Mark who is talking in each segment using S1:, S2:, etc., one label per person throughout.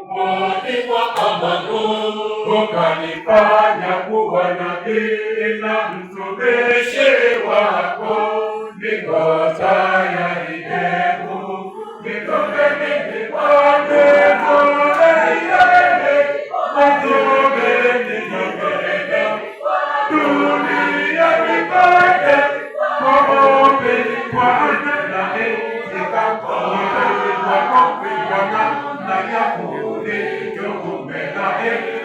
S1: Ulikuwa kama Nuhu, ukanifanya kuwa nabii na mtumishi wako. Niko tayari Mungu, nitume mimi kwako, dunia nipate maombi Bwana na nikakoe maombi Bwana na Yahudi tume na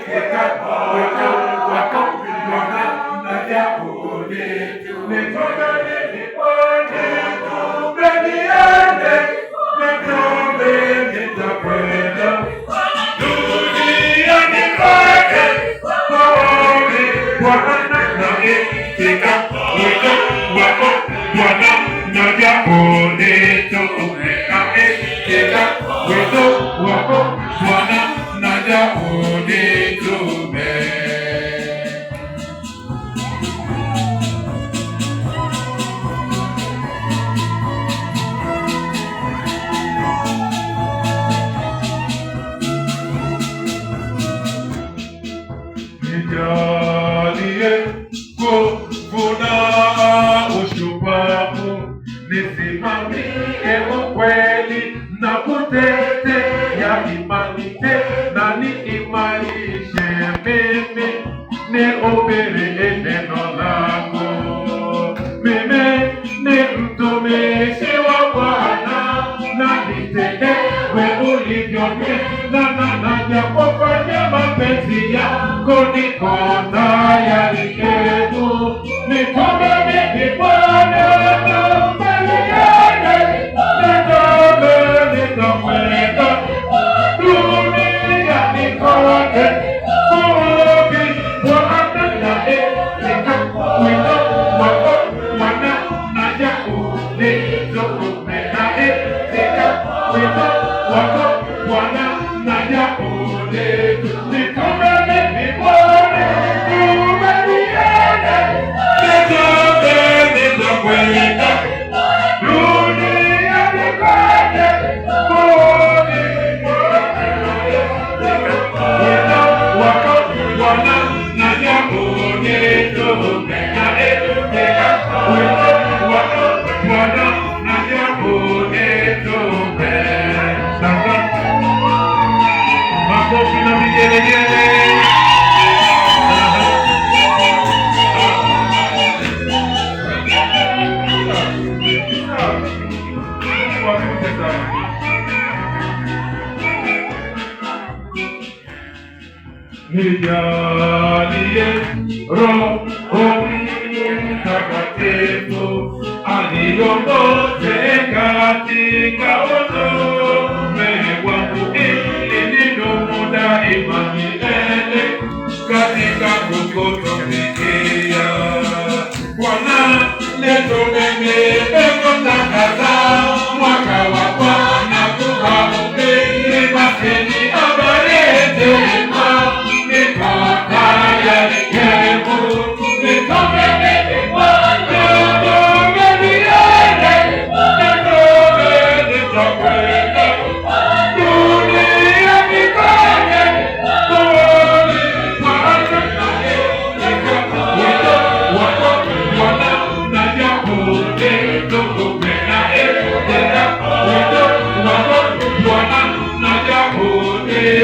S1: nikakoe maombi Bwana na Yahudi nitume mimi Bwana nitume niende nitume nitakwenda dunia nipate maombi Bwana na nikakoe Bwana na Yahudi tume wito wako Bwana na Yahudi tume. Nijalie kuvuna ushupavu, nisimamie ukweli na kutetea imani tena niimarishe mimi nihubiri neno lako. Mimi ni mtumishi wa Bwana na nitendewe ulivyonena na napofanya mapenzi yako niko tayari Yesu nitume mimi Bwana Nijalie Roho Mtakatifu aniongoze katika utume wangu ili nidumu daima milele katika kukutumikia. Bwana nitume mimi kutangaza mwaka wa Bwana kuwahubiri maskini habari njema.
S2: Bwana na Yahudi